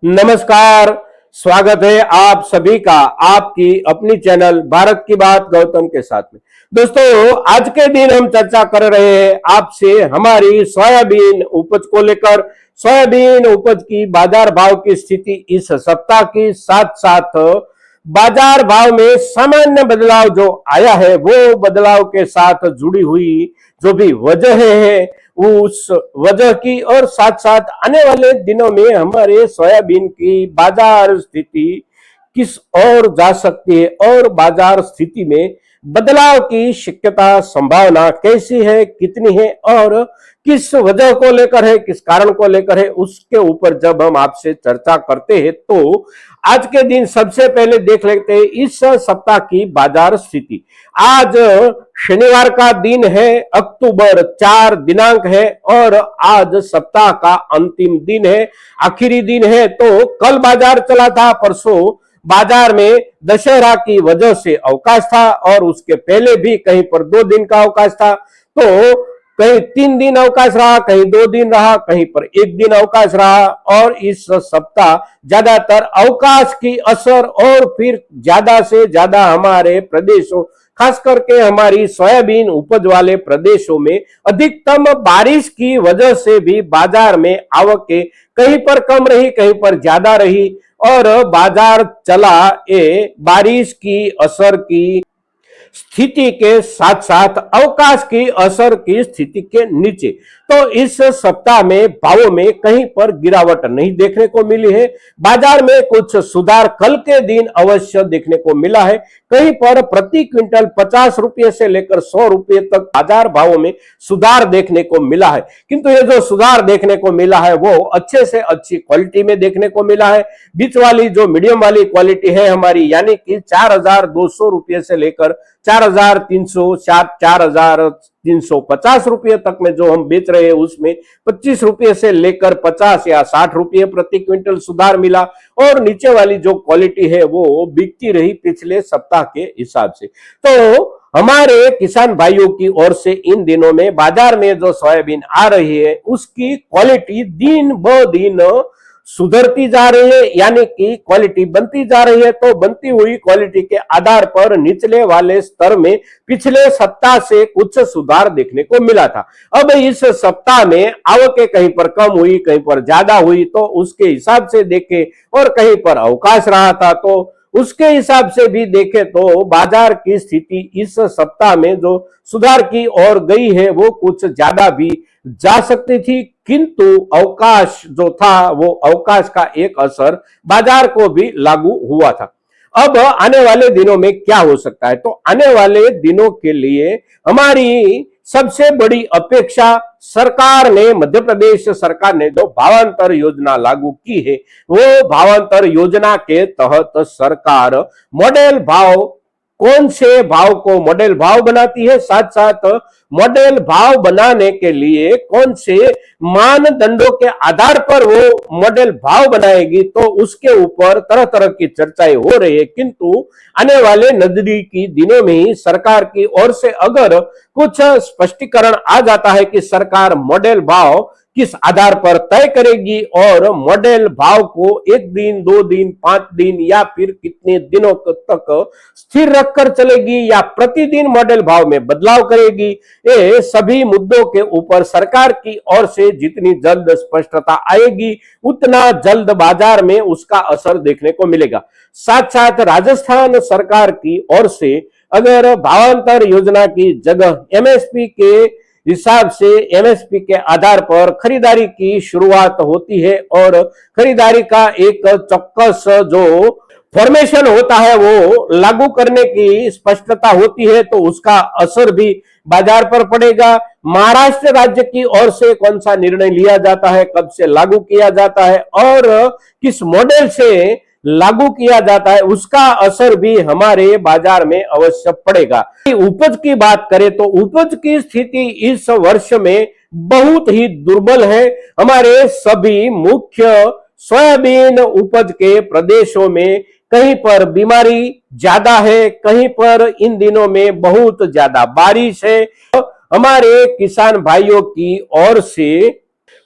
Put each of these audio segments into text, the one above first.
नमस्कार, स्वागत है आप सभी का आपकी अपनी चैनल भारत की बात गौतम के साथ में। दोस्तों, आज के दिन हम चर्चा कर रहे हैं आपसे हमारी सोयाबीन उपज को लेकर। सोयाबीन उपज की बाजार भाव की स्थिति इस सप्ताह की, साथ साथ बाजार भाव में सामान्य बदलाव जो आया है वो बदलाव के साथ जुड़ी हुई जो भी वजह है उस वजह की, और साथ साथ आने वाले दिनों में हमारे सोयाबीन की बाजार स्थिति किस ओर जा सकती है और बाजार स्थिति में बदलाव की शक्यता संभावना कैसी है, कितनी है और किस वजह को लेकर है, किस कारण को लेकर है, उसके ऊपर जब हम आपसे चर्चा करते हैं तो आज के दिन सबसे पहले देख लेते हैं इस सप्ताह की बाजार स्थिति। आज शनिवार का दिन है, अक्टूबर 4 दिनांक है और आज सप्ताह का अंतिम दिन है, आखिरी दिन है। तो कल बाजार चला था, परसों बाजार में दशहरा की वजह से अवकाश था और उसके पहले भी कहीं पर 2 दिन का अवकाश था। तो कहीं 3 दिन अवकाश रहा, कहीं 2 दिन रहा, कहीं पर 1 दिन अवकाश रहा। और इस सप्ताह ज्यादातर अवकाश की असर और फिर ज्यादा से ज्यादा हमारे प्रदेशों, खास करके हमारी सोयाबीन उपज वाले प्रदेशों में अधिकतम बारिश की वजह से भी बाजार में आवकें कहीं पर कम रही, कहीं पर ज्यादा रही और बाजार चला बारिश की असर की स्थिति के साथ साथ अवकाश की असर की स्थिति के नीचे। तो इस सप्ताह में भावों में कहीं पर गिरावट नहीं देखने को मिली है। बाजार में कुछ सुधार कल के दिन अवश्य देखने को मिला है। कहीं पर प्रति क्विंटल 50 रुपये से लेकर 100 रुपये तक बाजार भावों में सुधार देखने को मिला है। किंतु ये जो सुधार देखने को मिला है वो अच्छे से अच्छी क्वालिटी में देखने को मिला है। बीच वाली जो मीडियम वाली क्वालिटी है हमारी, यानी कि 4,200 रुपये से लेकर 4,300, 4,350 रुपये तक में जो हम बेच रहे हैं उसमें 25 रुपये से लेकर 50 या 60 रुपये प्रति क्विंटल सुधार मिला। और नीचे वाली जो क्वालिटी है वो बिकती रही पिछले सप्ताह के हिसाब से। तो हमारे किसान भाइयों की ओर से इन दिनों में बाजार में जो सोयाबीन आ रही है उसकी क्वालिटी दिन ब दिन सुधरती जा रही है, यानी कि क्वालिटी बनती जा रही है। तो बनती हुई क्वालिटी के आधार पर निचले वाले स्तर में पिछले सप्ताह से कुछ सुधार देखने को मिला था। अब इस सप्ताह में आवकें कहीं पर कम हुई, कहीं पर ज्यादा हुई, तो उसके हिसाब से देखे और कहीं पर अवकाश रहा था तो उसके हिसाब से भी देखे तो बाजार की स्थिति इस सप्ताह में जो सुधार की ओर गई है वो कुछ ज्यादा भी जा सकती थी। किंतु अवकाश जो था वो अवकाश का एक असर बाजार को भी लागू हुआ था। अब आने वाले दिनों में क्या हो सकता है, तो आने वाले दिनों के लिए हमारी सबसे बड़ी अपेक्षा, सरकार ने, मध्य प्रदेश सरकार ने जो भावांतर योजना लागू की है वो भावांतर योजना के तहत सरकार मॉडल भाव, कौन से भाव को मॉडल भाव बनाती है, साथ साथ मॉडल भाव बनाने के लिए कौन से मानदंडों के आधार पर वो मॉडल भाव बनाएगी, तो उसके ऊपर तरह तरह की चर्चाएं हो रही है। किंतु आने वाले नजदीकी दिनों में ही सरकार की ओर से अगर कुछ स्पष्टीकरण आ जाता है कि सरकार मॉडल भाव किस आधार पर तय करेगी और मॉडल भाव को 1 दिन, 2 दिन, 5 दिन या फिर कितने दिनों तक स्थिर रखकर चलेगी या प्रतिदिन मॉडल भाव में बदलाव करेगी, ये सभी मुद्दों के ऊपर सरकार की ओर से जितनी जल्द स्पष्टता आएगी उतना जल्द बाजार में उसका असर देखने को मिलेगा। साथ साथ राजस्थान सरकार की ओर से अगर भावांतर योजना की जगह एमएसपी के हिसाब से, एमएसपी के आधार पर खरीदारी की शुरुआत होती है और खरीदारी का एक चौक्कस जो फॉर्मेशन होता है वो लागू करने की स्पष्टता होती है, तो उसका असर भी बाजार पर पड़ेगा। महाराष्ट्र राज्य की ओर से कौन सा निर्णय लिया जाता है, कब से लागू किया जाता है और किस मॉडल से लागू किया जाता है, उसका असर भी हमारे बाजार में अवश्य पड़ेगा। उपज की बात करें तो उपज की स्थिति इस वर्ष में बहुत ही दुर्बल है। हमारे सभी मुख्य सोयाबीन उपज के प्रदेशों में कहीं पर बीमारी ज्यादा है, कहीं पर इन दिनों में बहुत ज्यादा बारिश है। हमारे किसान भाइयों की ओर से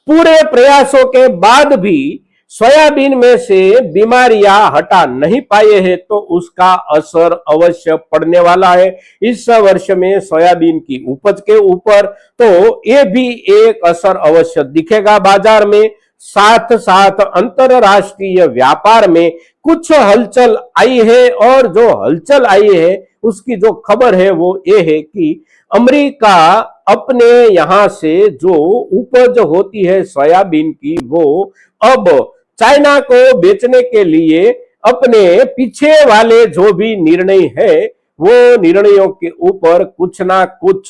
पूरे प्रयासों के बाद भी सोयाबीन में से बीमारियां हटा नहीं पाए हैं तो उसका असर अवश्य पड़ने वाला है इस वर्ष में सोयाबीन की उपज के ऊपर। तो ये भी एक असर अवश्य दिखेगा बाजार में। साथ साथ अंतरराष्ट्रीय व्यापार में कुछ हलचल आई है, और जो हलचल आई है उसकी जो खबर है वो ये है कि अमेरिका अपने यहां से जो उपज होती है सोयाबीन की वो अब चाइना को बेचने के लिए अपने पीछे वाले जो भी निर्णय है वो निर्णयों के ऊपर कुछ ना कुछ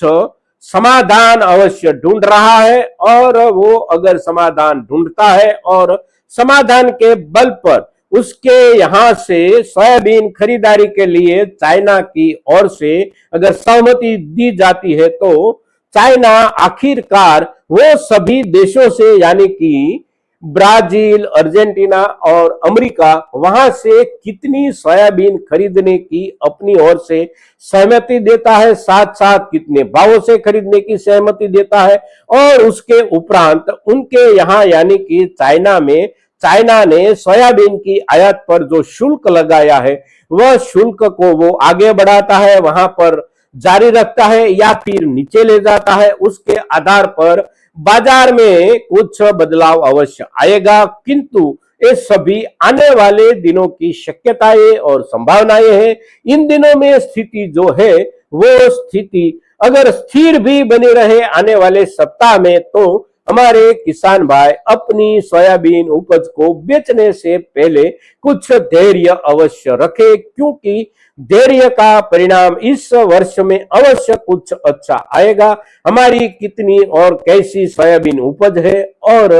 समाधान अवश्य ढूंढ रहा है। और वो अगर समाधान ढूंढता है और समाधान के बल पर उसके यहां से सोयाबीन खरीदारी के लिए चाइना की ओर से अगर सहमति दी जाती है तो चाइना आखिरकार वो सभी देशों से यानी कि ब्राजील, अर्जेंटीना और अमेरिका वहां से कितनी सोयाबीन खरीदने की अपनी ओर से सहमति देता है, साथ साथ कितने भावों से खरीदने की सहमति देता है, और उसके उपरांत उनके यहां यानी कि चाइना में चाइना ने सोयाबीन की आयात पर जो शुल्क लगाया है वह शुल्क को वो आगे बढ़ाता है, वहां पर जारी रखता है या फिर नीचे ले जाता है। उसके आधार पर बाजार में कुछ बदलाव अवश्य आएगा, किंतु ये सभी आने वाले दिनों की शक्यताएं और संभावनाएं हैं। इन दिनों में स्थिति जो है वो स्थिति अगर स्थिर भी बनी रहे आने वाले सप्ताह में तो हमारे किसान भाई अपनी सोयाबीन उपज को बेचने से पहले कुछ धैर्य अवश्य रखे, क्योंकि धैर्य का परिणाम इस वर्ष में अवश्य कुछ अच्छा आएगा। हमारी कितनी और कैसी सोयाबीन उपज है और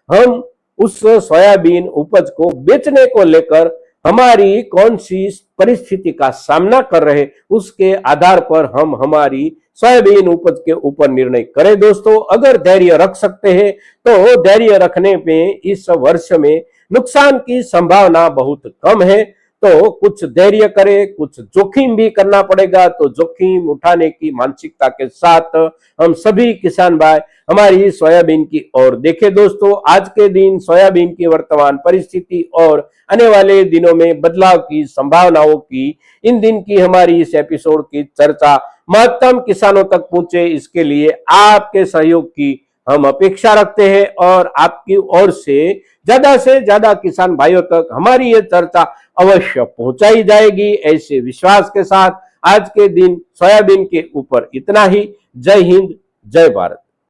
हम उस सोयाबीन उपज को बेचने को लेकर हमारी कौन सी परिस्थिति का सामना कर रहे उसके आधार पर हम हमारी सोयाबीन उपज के ऊपर निर्णय करें। दोस्तों, अगर धैर्य रख सकते हैं तो धैर्य रखने में इस वर्ष में नुकसान की संभावना बहुत कम है। तो कुछ धैर्य करें, कुछ जोखिम भी करना पड़ेगा, तो जोखिम उठाने की मानसिकता के साथ हम सभी किसान भाई हमारी सोयाबीन की ओर देखें। दोस्तों, आज के दिन सोयाबीन की वर्तमान परिस्थिति और आने वाले दिनों में बदलाव की संभावनाओं की इन दिन की हमारी इस एपिसोड की चर्चा महत्तम किसानों तक पहुंचे, इसके लिए आपके सहयोग की हम अपेक्षा रखते हैं और आपकी ओर से ज्यादा किसान भाइयों तक हमारी ये चर्चा अवश्य पहुंचाई जाएगी। ऐसे विश्वास के साथ आज के दिन सोयाबीन के ऊपर इतना ही। जय हिंद, जय भारत।